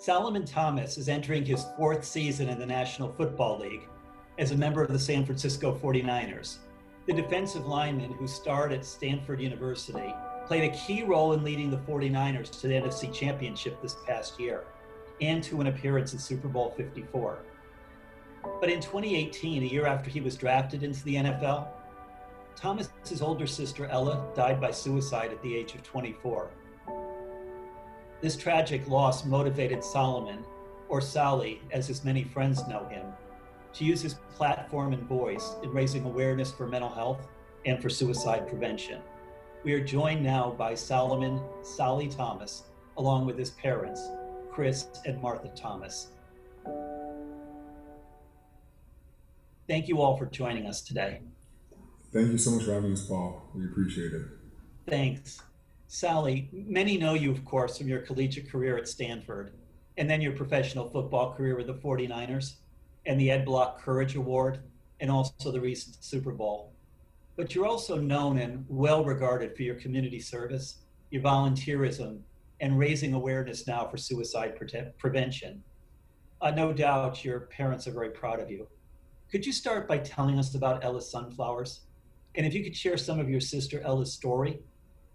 Solomon Thomas is entering his fourth season in the National Football League as a member of the San Francisco 49ers. The defensive lineman who starred at Stanford University played a key role in leading the 49ers to the NFC Championship this past year and to an appearance in Super Bowl 54. But in 2018, a year after he was drafted into the NFL, Thomas's older sister Ella died by suicide at the age of 24. This tragic loss motivated Solomon, or Sally as his many friends know him, to use his platform and voice in raising awareness for mental health and for suicide prevention. We are joined now by Solomon Sally Thomas, along with his parents, Chris and Martha Thomas. Thank you all for joining us today. Thank you so much for having us, Paul. We appreciate it. Thanks. Sally, many know you, of course, from your collegiate career at Stanford, and then your professional football career with the 49ers, and the Ed Block Courage Award, and also the recent Super Bowl. But you're also known and well regarded for your community service, your volunteerism, and raising awareness now for suicide prevention. No doubt your parents are very proud of you. Could you start by telling us about Ella's Sunflowers? And if you could share some of your sister Ella's story,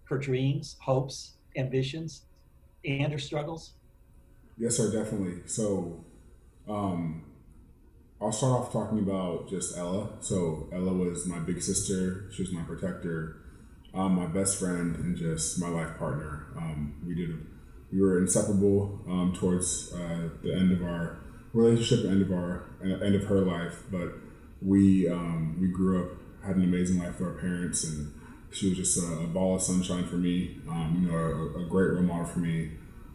her dreams, hopes, ambitions, and her struggles? Yes, sir, definitely. So I'll start off talking about just Ella. So Ella was my big sister. She was my protector, my best friend, and just my life partner. We were inseparable towards the end of our relationship, end of her life. But we grew up, had an amazing life with our parents, and she was just a ball of sunshine for me. A great role model for me.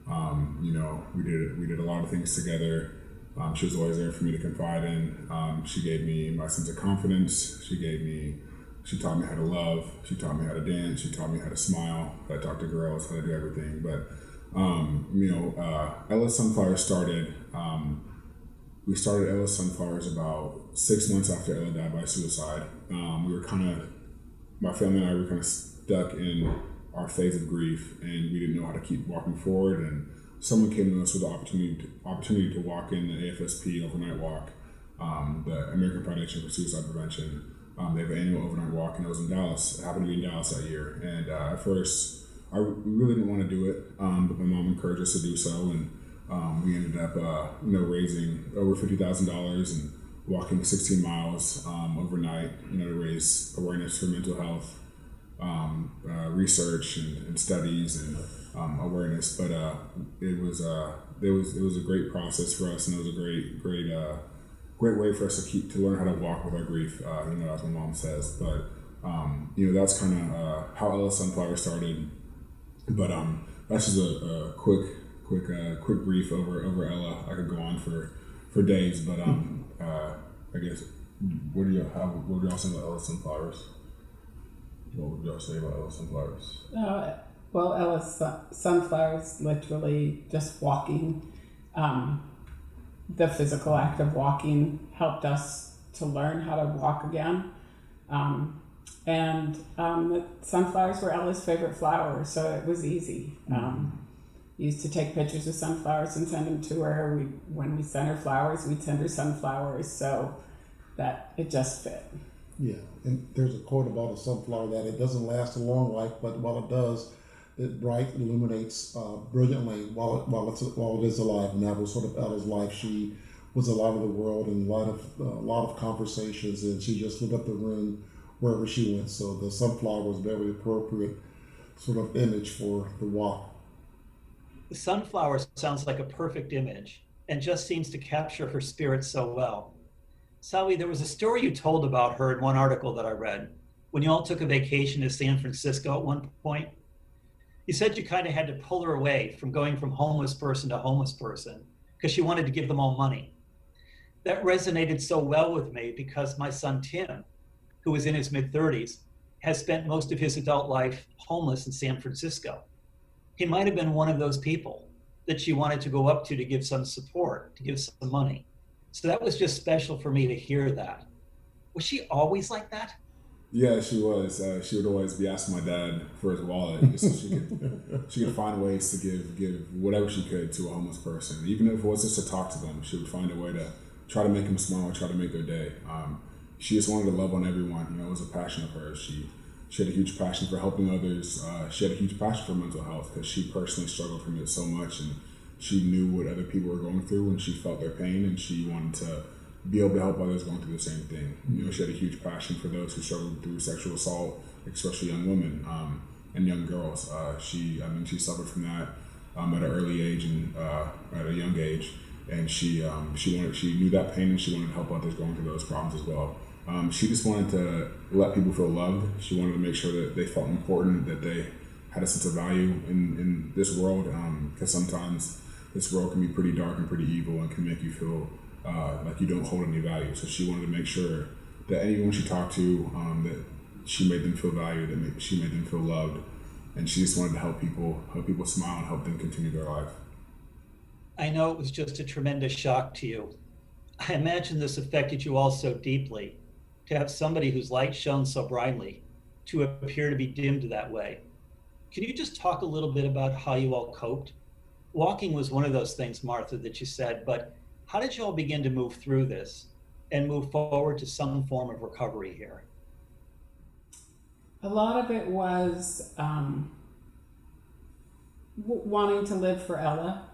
We did a lot of things together. She was always there for me to confide in. She gave me my sense of confidence. She taught me how to love. She taught me how to dance. She taught me how to smile, how to talk to girls, how to do everything. But Ella's Sunflowers started. We started Ella's Sunflowers about 6 months after Ella died by suicide. My family and I were kind of stuck in our phase of grief, and we didn't know how to keep walking forward. And someone came to us with the opportunity to walk in the AFSP overnight walk, the American Foundation for Suicide Prevention. They have an annual overnight walk, and it was in Dallas. It happened to be in Dallas that year. And at first, we really didn't want to do it, but my mom encouraged us to do so, and we ended up, raising over $50,000 and walking 16 miles overnight, to raise awareness for mental health, research and studies and awareness. But it was a great process for us, and it was a great way for us to learn how to walk with our grief. As my mom says. But that's kind of how Ella's Sunflowers started. But that's just a quick brief over Ella. I could go on for days, but I guess what do y'all say about Ella's Sunflowers? What would y'all say about Ella's Sunflowers? Well, Ella's Sunflowers, literally just walking. The physical act of walking helped us to learn how to walk again. And the sunflowers were Ella's favorite flower, so it was easy. Used to take pictures of sunflowers and send them to her. When we sent her flowers, we'd send her sunflowers, so that it just fit. Yeah, and there's a quote about a sunflower that it doesn't last a long life, but while it does, it illuminates brilliantly while it is alive. And that was sort of Ella's life. She was a light of the world and a lot of conversations, and she just lit up the room wherever she went. So the sunflower was very appropriate sort of image for the walk. The sunflower sounds like a perfect image and just seems to capture her spirit so well. Sally, there was a story you told about her in one article that I read when you all took a vacation to San Francisco at one point. You said you kind of had to pull her away from going from homeless person to homeless person because she wanted to give them all money. That resonated so well with me because my son Tim, who is in his mid-30s, has spent most of his adult life homeless in San Francisco. He might have been one of those people that she wanted to go up to give some support, to give some money. So that was just special for me to hear that. Was she always like that? Yeah, she was. She would always be asking my dad for his wallet just so she could find ways to give whatever she could to a homeless person, even if it was just to talk to them. She would find a way to try to make them smile, try to make their day. She just wanted to love on everyone. You know, it was a passion of hers. She had a huge passion for helping others. She had a huge passion for mental health because she personally struggled from it so much, and she knew what other people were going through, and she felt their pain, and she wanted to be able to help others going through the same thing. You know, she had a huge passion for those who struggled through sexual assault, especially young women and young girls. She suffered from that at an early age and at a young age, and she knew that pain, and she wanted to help others going through those problems as well. She just wanted to let people feel loved. She wanted to make sure that they felt important, that they had a sense of value in this world, because sometimes this world can be pretty dark and pretty evil and can make you feel like you don't hold any value. So she wanted to make sure that anyone she talked to, that she made them feel valued, that she made them feel loved, and she just wanted to help people smile and help them continue their life. I know it was just a tremendous shock to you. I imagine this affected you all so deeply, to have somebody whose light shone so brightly to appear to be dimmed that way. Can you just talk a little bit about how you all coped? Walking was one of those things, Martha, that you said, but how did you all begin to move through this and move forward to some form of recovery here? A lot of it was wanting to live for Ella,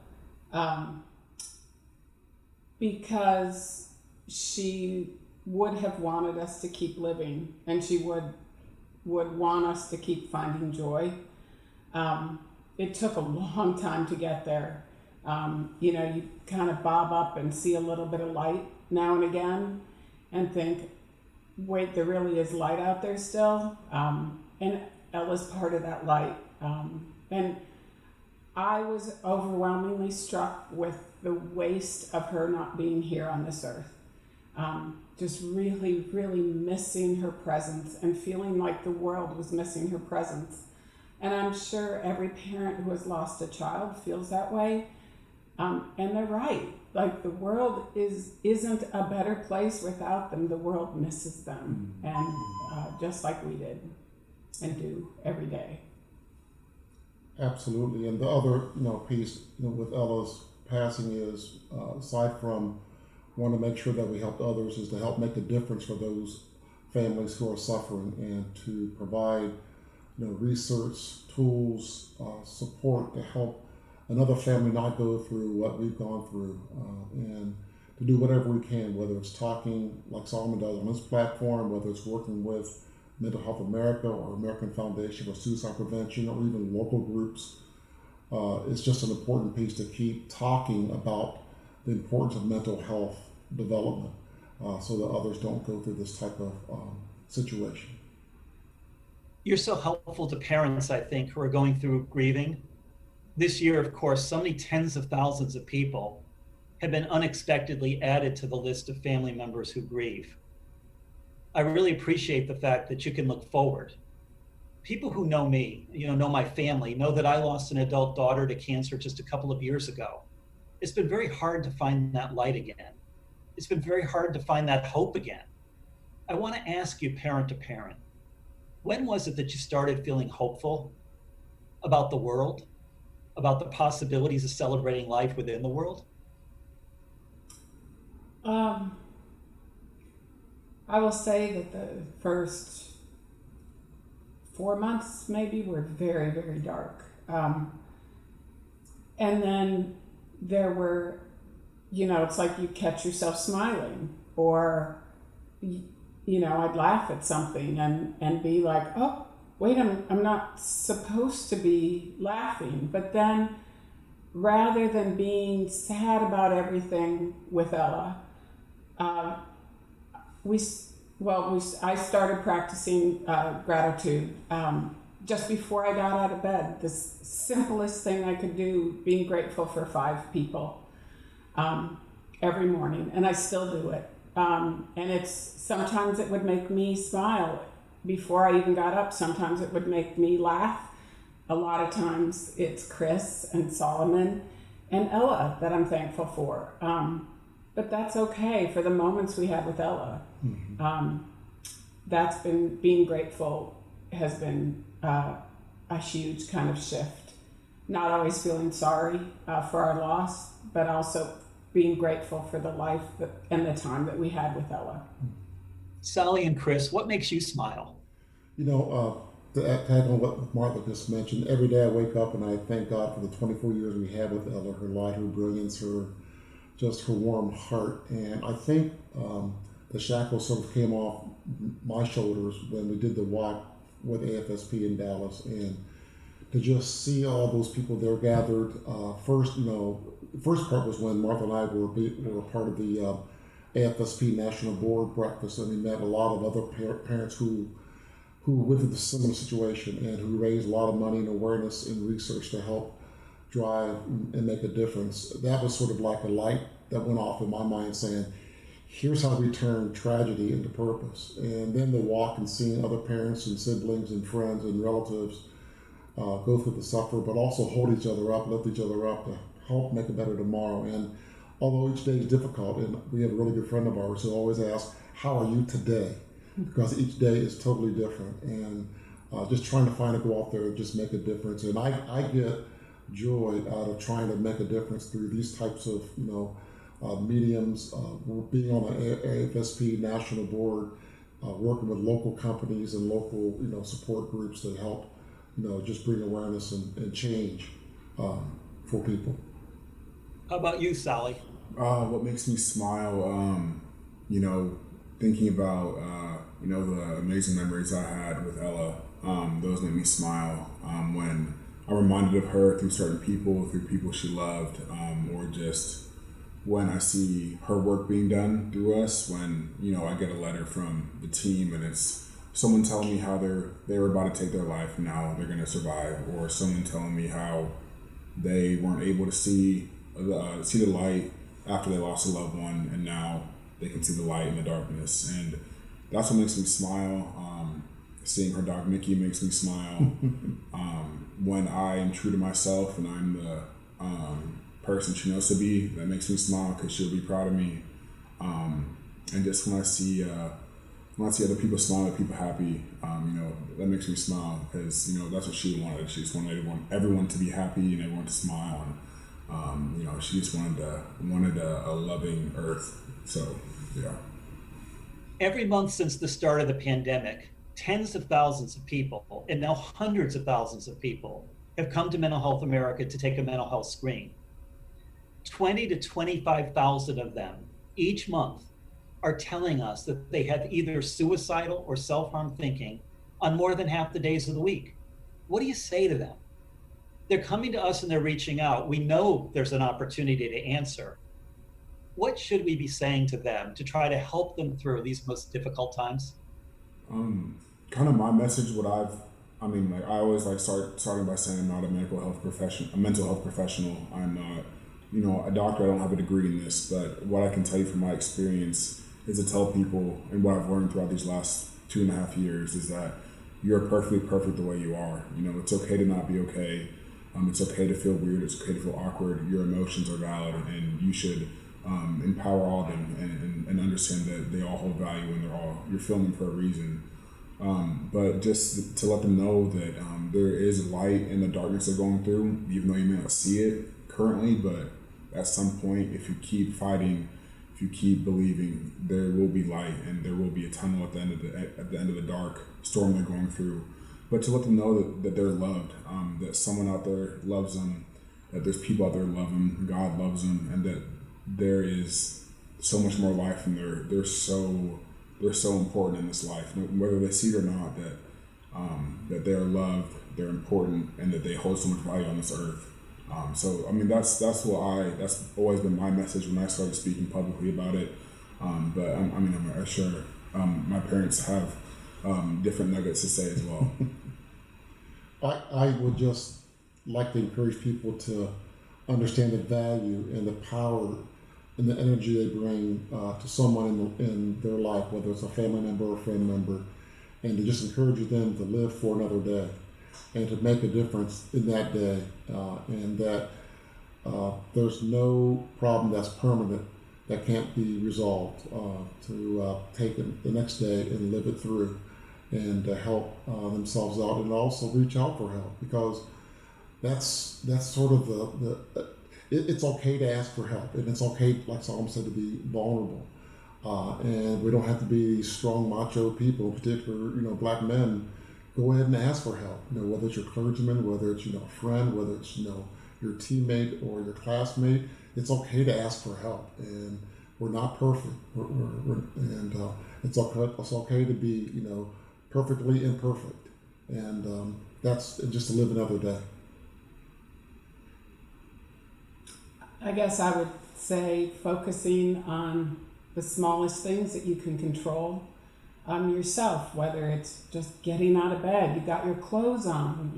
because she would have wanted us to keep living, and she would want us to keep finding joy. It took a long time to get there. You know, you kind of bob up and see a little bit of light now and again and think, wait, there really is light out there still. And Ella's part of that light. And I was overwhelmingly struck with the waste of her not being here on this earth. Just really, really missing her presence and feeling like the world was missing her presence. And I'm sure every parent who has lost a child feels that way. And they're right. Like, the world isn't a better place without them. The world misses them, and just like we did and do every day. Absolutely. And the other, piece, with Ella's passing is, aside from wanting to make sure that we helped others, is to help make a difference for those families who are suffering, and to provide, research, tools, support to help another family not go through what we've gone through, and to do whatever we can, whether it's talking like Solomon does on this platform, whether it's working with Mental Health America or American Foundation for Suicide Prevention, or even local groups. It's just an important piece to keep talking about the importance of mental health development, so that others don't go through this type of situation. You're so helpful to parents, I think, who are going through grieving. This year, of course, so many tens of thousands of people have been unexpectedly added to the list of family members who grieve. I really appreciate the fact that you can look forward. People who know me, know my family, know that I lost an adult daughter to cancer just a couple of years ago. It's been very hard to find that light again. It's been very hard to find that hope again. I want to ask you, parent to parent, when was it that you started feeling hopeful about the world, about the possibilities of celebrating life within the world? I will say that the first 4 months maybe were very, very dark. And then there were, it's like you catch yourself smiling, or, I'd laugh at something and be like, oh, wait, I'm not supposed to be laughing. But then, rather than being sad about everything with Ella, I started practicing gratitude just before I got out of bed. The simplest thing I could do, being grateful for 5 people every morning, and I still do it. And sometimes it would make me smile before I even got up. Sometimes it would make me laugh. A lot of times it's Chris and Solomon and Ella that I'm thankful for. But that's okay for the moments we had with Ella. Mm-hmm. that's been, being grateful has been a huge kind of shift. Not always feeling sorry for our loss, but also being grateful for the life and the time that we had with Ella. Sally and Chris, what makes you smile? You know, to tag on what Martha just mentioned, every day I wake up and I thank God for the 24 years we had with Ella, her light, her brilliance, just her warm heart. And I think the shackles sort of came off my shoulders when we did the walk with AFSP in Dallas, and to just see all those people there gathered. First, first part was when Martha and I were part of the AFSP National Board breakfast, and we met a lot of other parents who went through the similar situation and who raised a lot of money and awareness and research to help drive and make a difference. That was sort of like a light that went off in my mind saying, here's how we turn tragedy into purpose. And then the walk and seeing other parents and siblings and friends and relatives go through the suffer, but also hold each other up, lift each other up to help make a better tomorrow. And although each day is difficult, and we have a really good friend of ours who always asks, how are you today? Because each day is totally different. And just trying to find a go out there and just make a difference. And I get joy out of trying to make a difference through these types of, mediums, being on the AFSP National Board, working with local companies and local, support groups that help, just bring awareness and change for people. How about you, Sally? What makes me smile, thinking about, the amazing memories I had with Ella, those make me smile when I'm reminded of her through certain people, through people she loved, or just when I see her work being done through us, when, I get a letter from the team and it's someone telling me how they were about to take their life and now they're going to survive, or someone telling me how they weren't able to see the light after they lost a loved one and now they can see the light in the darkness. And that's what makes me smile. Seeing her dog Mickey makes me smile. When I am true to myself and I'm the person she knows to be, that makes me smile because she'll be proud of me. And just when I see other people smile, other people happy, that makes me smile because that's what she wanted. She just wanted everyone to be happy and everyone to smile. And she just wanted a loving earth. So yeah. Every month since the start of the pandemic, tens of thousands of people, and now hundreds of thousands of people, have come to Mental Health America to take a mental health screen. 20 to 25,000 of them each month are telling us that they have either suicidal or self-harm thinking on more than half the days of the week. What do you say to them? They're coming to us and they're reaching out. We know there's an opportunity to answer. What should we be saying to them to try to help them through these most difficult times? Kind of my message, I always starting by saying I'm not a mental health professional. I'm not, a doctor. I don't have a degree in this, but what I can tell you from my experience is to tell people, and what I've learned throughout these last 2.5 years is that you're perfectly perfect the way you are. It's okay to not be okay. It's okay to feel weird. It's okay to feel awkward. Your emotions are valid, and you should empower all of them and understand that they all hold value and you're feeling them for a reason. But just to let them know that there is light in the darkness they're going through, even though you may not see it currently, but at some point, if you keep fighting, if you keep believing, there will be light and there will be a tunnel at the end of the dark storm they're going through. But to let them know that they're loved, that someone out there loves them, that there's people out there who love them, God loves them, and that there is so much more life, and they're so important in this life, whether they see it or not. That they're loved, they're important, and that they hold so much value on this earth. That's always been my message when I started speaking publicly about it. But I'm sure my parents have different nuggets to say as well. I would just like to encourage people to understand the value and the power and the energy they bring to someone in their life, whether it's a family member or a friend member, and to just encourage them to live for another day and to make a difference in that day, and that there's no problem that's permanent, that can't be resolved, to take it the next day and live it through, and help themselves out, and also reach out for help, because that's sort of it's okay to ask for help, and it's okay, like Solomon said, to be vulnerable, and we don't have to be these strong macho people. In particular, black men, go ahead and ask for help. Whether it's your clergyman, whether it's a friend, whether it's your teammate or your classmate, it's okay to ask for help, and we're not perfect. And it's okay to be perfectly imperfect, and that's just to live another day. I guess I would say focusing on the smallest things that you can control yourself, whether it's just getting out of bed, you got your clothes on,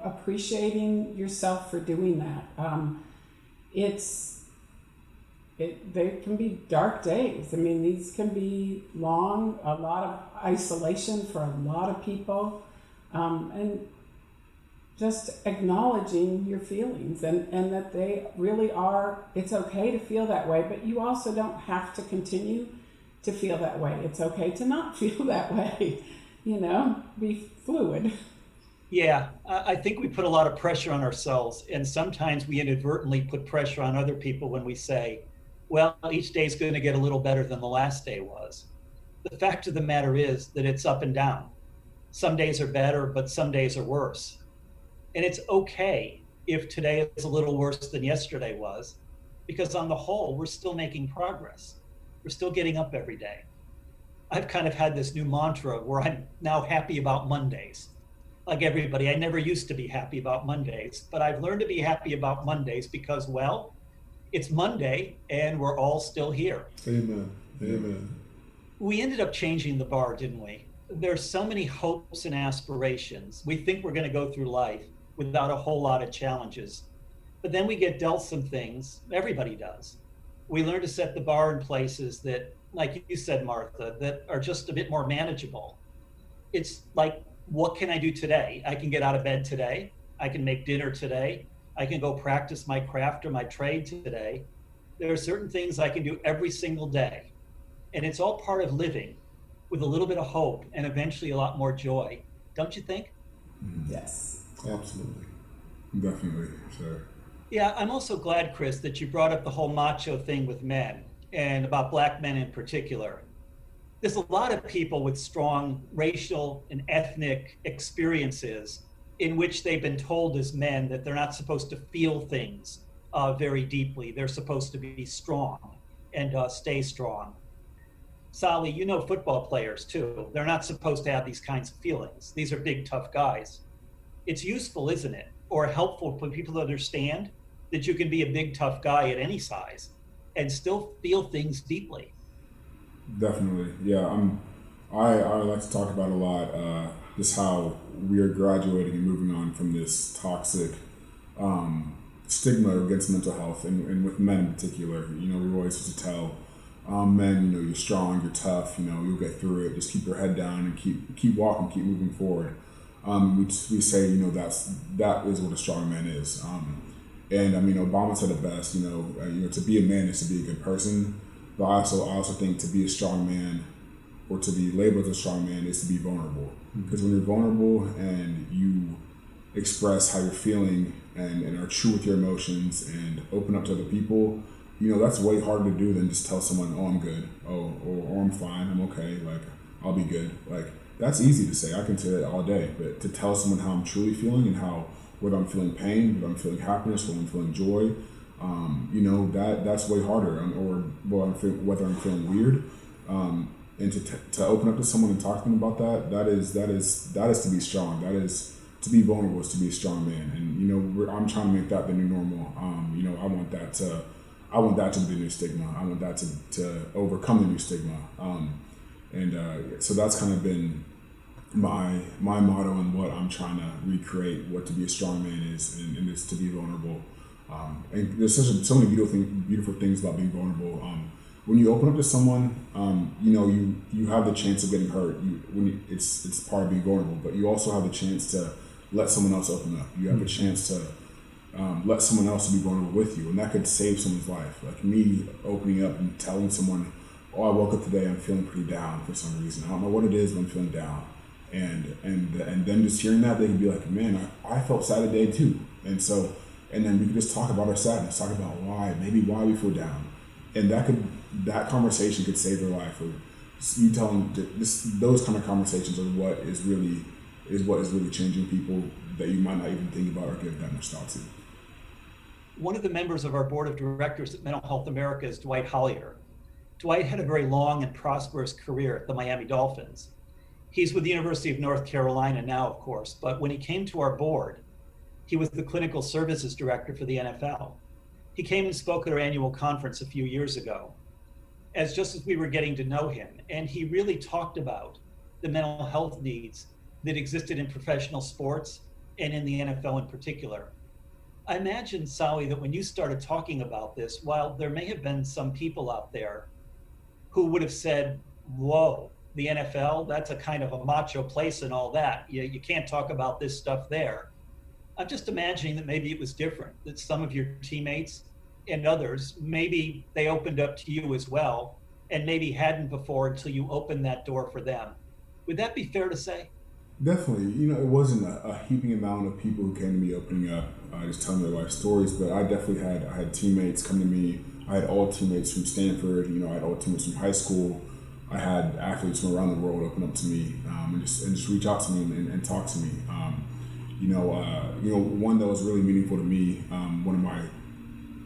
appreciating yourself for doing that. They can be dark days. I mean, these can be long, a lot of isolation for a lot of people, and just acknowledging your feelings, and that they really are, it's okay to feel that way, but you also don't have to continue to feel that way. It's okay to not feel that way, be fluid. Yeah, I think we put a lot of pressure on ourselves, and sometimes we inadvertently put pressure on other people when we say, well, each day is going to get a little better than the last day was. The fact of the matter is that it's up and down. Some days are better, but some days are worse. And it's okay if today is a little worse than yesterday was, because on the whole, we're still making progress. We're still getting up every day. I've kind of had this new mantra where I'm now happy about Mondays. Like everybody, I never used to be happy about Mondays, but I've learned to be happy about Mondays because, well, it's Monday and we're all still here. Amen. Amen. We ended up changing the bar, didn't we? There's so many hopes and aspirations. We think we're going to go through life without a whole lot of challenges. But then we get dealt some things. Everybody does. We learn to set the bar in places that, like you said, Martha, that are just a bit more manageable. It's like, what can I do today? I can get out of bed today. I can make dinner today. I can go practice my craft or my trade today. There are certain things I can do every single day. And it's all part of living with a little bit of hope and eventually a lot more joy. Don't you think? Yes. Absolutely. Definitely, sir. Yeah, I'm also glad, Chris, that you brought up the whole macho thing with men and about black men in particular. There's a lot of people with strong racial and ethnic experiences in which they've been told as men that they're not supposed to feel things very deeply. They're supposed to be strong and stay strong. Sally, football players too. They're not supposed to have these kinds of feelings. These are big, tough guys. It's useful, isn't it? Or helpful for people to understand that you can be a big, tough guy at any size and still feel things deeply. Definitely, yeah. I like to talk about a lot just how we are graduating and moving on from this toxic stigma against mental health, and with men in particular. We always used to tell men, you're strong, you're tough, you'll get through it. Just keep your head down and keep walking, keep moving forward. We say, that is what a strong man is. And Obama said it best, to be a man is to be a good person. But I also think to be a strong man, or to be labeled as a strong man, is to be vulnerable. Because when you're vulnerable and you express how you're feeling and are true with your emotions and open up to other people, that's way harder to do than just tell someone, oh, I'm good, or I'm fine, I'm okay, like, I'll be good. Like, that's easy to say. I can say that all day. But to tell someone how I'm truly feeling and whether I'm feeling pain, whether I'm feeling happiness, whether I'm feeling joy, that's way harder. Or whether I'm feeling weird, and to open up to someone and talk to them about that is to be strong. That is to be vulnerable. Is to be a strong man. And I'm trying to make that the new normal. I want that to be the new stigma. I want that to overcome the new stigma. So that's kind of been my motto and what I'm trying to recreate, what to be a strong man is, and it's to be vulnerable. And there's so many beautiful things about being vulnerable. When you open up to someone, you have the chance of getting hurt. It's part of being vulnerable, but you also have the chance to let someone else open up. You have the chance let someone else be vulnerable with you, and that could save someone's life. Like me opening up and telling someone, "Oh, I woke up today. I'm feeling pretty down for some reason. I don't know what it is, but I'm feeling down." And then just hearing that, they could be like, "Man, I felt sad today too." And then we could just talk about our sadness, talk about why we feel down, and that conversation could save their life. Or you telling those kind of conversations are what is really changing people that you might not even think about or give that much thought to. One of the members of our board of directors at Mental Health America is Dwight Hollier. Dwight had a very long and prosperous career at the Miami Dolphins. He's with the University of North Carolina now, of course, but when he came to our board, he was the clinical services director for the NFL. He came and spoke at our annual conference a few years ago, just as we were getting to know him, and he really talked about the mental health needs that existed in professional sports and in the NFL in particular. I imagine, Sawi, that when you started talking about this, while there may have been some people out there who would have said, "Whoa, the NFL, that's a kind of a macho place and all that. You can't talk about this stuff there." I'm just imagining that maybe it was different, that some of your teammates and others, maybe they opened up to you as well, and maybe hadn't before until you opened that door for them. Would that be fair to say? Definitely. It wasn't a heaping amount of people who came to me opening up, just telling their life stories, but I definitely had teammates come to me. I had all teammates from Stanford, I had all teammates from high school. I had athletes from around the world open up to me and just reach out to me and talk to me. One that was really meaningful to me, one of my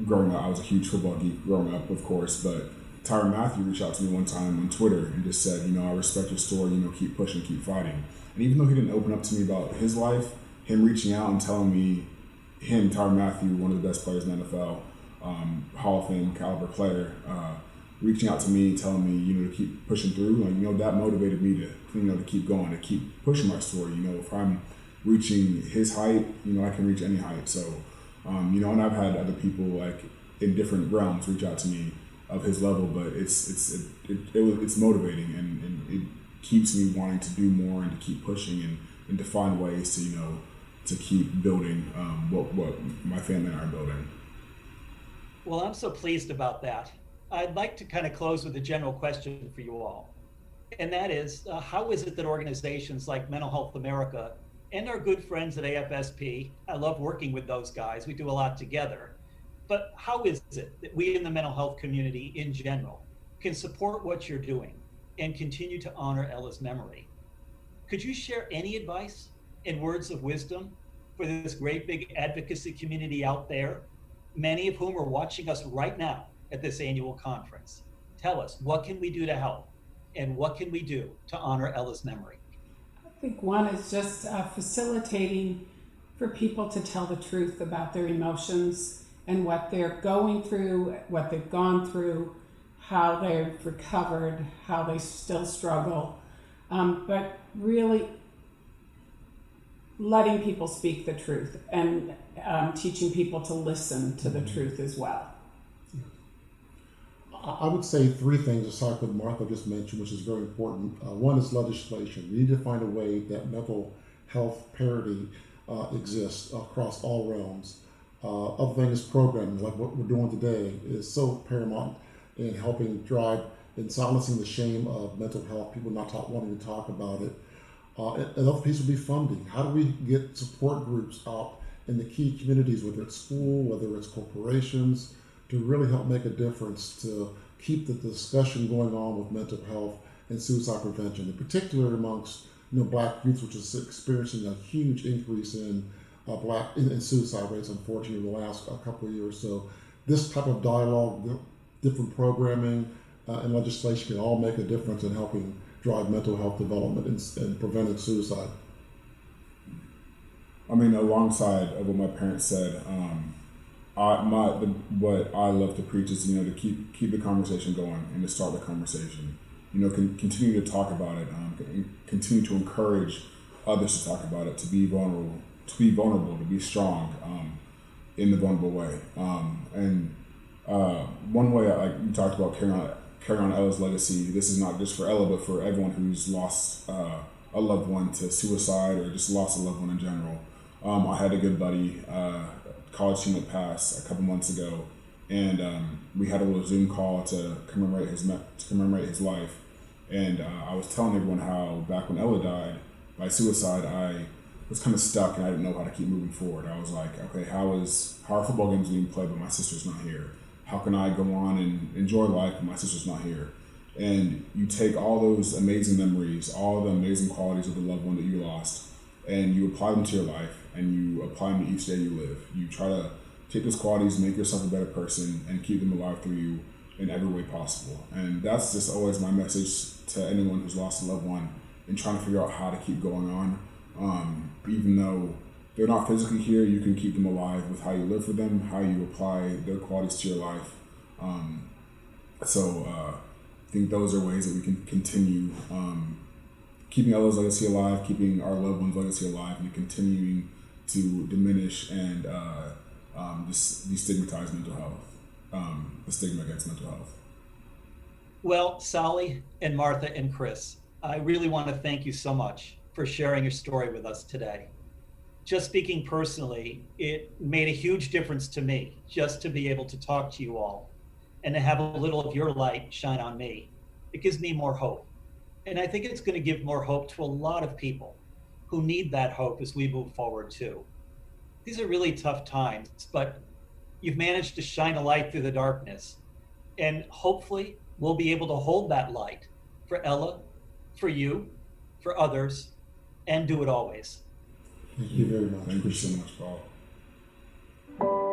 growing up, I was a huge football geek growing up, of course, but Tyrann Mathieu reached out to me one time on Twitter and just said, "I respect your story, keep pushing, keep fighting." And even though he didn't open up to me about his life, him reaching out and telling me, Tyrann Mathieu, one of the best players in the NFL, Hall of Fame caliber player, reaching out to me, telling me, to keep pushing through, that motivated me to keep going, to keep pushing my story. If I'm reaching his height, I can reach any height. So, and I've had other people like in different realms reach out to me of his level, but it's motivating and it keeps me wanting to do more and to keep pushing and to find ways to keep building what my family and I are building. Well, I'm so pleased about that. I'd like to kind of close with a general question for you all. And that is, how is it that organizations like Mental Health America and our good friends at AFSP, I love working with those guys, we do a lot together, but how is it that we in the mental health community in general can support what you're doing and continue to honor Ella's memory? Could you share any advice and words of wisdom for this great big advocacy community out there, many of whom are watching us right now at this annual conference? Tell us, what can we do to help? And what can we do to honor Ella's memory? I think one is just facilitating for people to tell the truth about their emotions and what they're going through, what they've gone through, how they've recovered, how they still struggle, but really letting people speak the truth and teaching people to listen to the truth as well. I would say three things aside from Martha just mentioned, which is very important. One is legislation. We need to find a way that mental health parity exists across all realms. Other thing is programming, like what we're doing today, is so paramount in helping drive and silencing the shame of mental health, people not wanting to talk about it. Another piece would be funding. How do we get support groups out in the key communities, whether it's school, whether it's corporations, to really help make a difference, to keep the discussion going on with mental health and suicide prevention, in particular amongst Black youth, which is experiencing a huge increase in in suicide rates, unfortunately, in the last couple of years. So this type of dialogue, different programming, and legislation can all make a difference in helping drive mental health development and preventing suicide. Alongside of what my parents said, what I love to preach is to keep the conversation going and to start the conversation. Continue to talk about it, continue to encourage others to talk about it, to be vulnerable, to be strong in the vulnerable way. One way, like you talked about, carrying on Ella's legacy. This is not just for Ella, but for everyone who's lost a loved one to suicide or just lost a loved one in general. I had a good buddy a college teammate passed a couple months ago, and we had a little Zoom call to commemorate his life. And I was telling everyone how back when Ella died by suicide, I was kind of stuck and I didn't know how to keep moving forward. I was like, okay, how are football games being played but my sister's not here? How can I go on and enjoy life but my sister's not here? And you take all those amazing memories, all the amazing qualities of the loved one that you lost, and you apply them to your life, and you apply them to each day you live. You try to take those qualities, make yourself a better person, and keep them alive through you in every way possible. And that's just always my message to anyone who's lost a loved one, and trying to figure out how to keep going on. Even though they're not physically here, you can keep them alive with how you live for them, how you apply their qualities to your life. I think those are ways that we can continue keeping Ella's legacy alive, keeping our loved ones' legacy alive, and continuing to diminish and destigmatize mental health, the stigma against mental health. Well, Sally and Martha and Chris, I really want to thank you so much for sharing your story with us today. Just speaking personally, it made a huge difference to me just to be able to talk to you all and to have a little of your light shine on me. It gives me more hope. And I think it's going to give more hope to a lot of people who need that hope as we move forward too. These are really tough times, but you've managed to shine a light through the darkness. And hopefully we'll be able to hold that light for Ella, for you, for others, and do it always. Thank you very much. Thank you so much, Paul.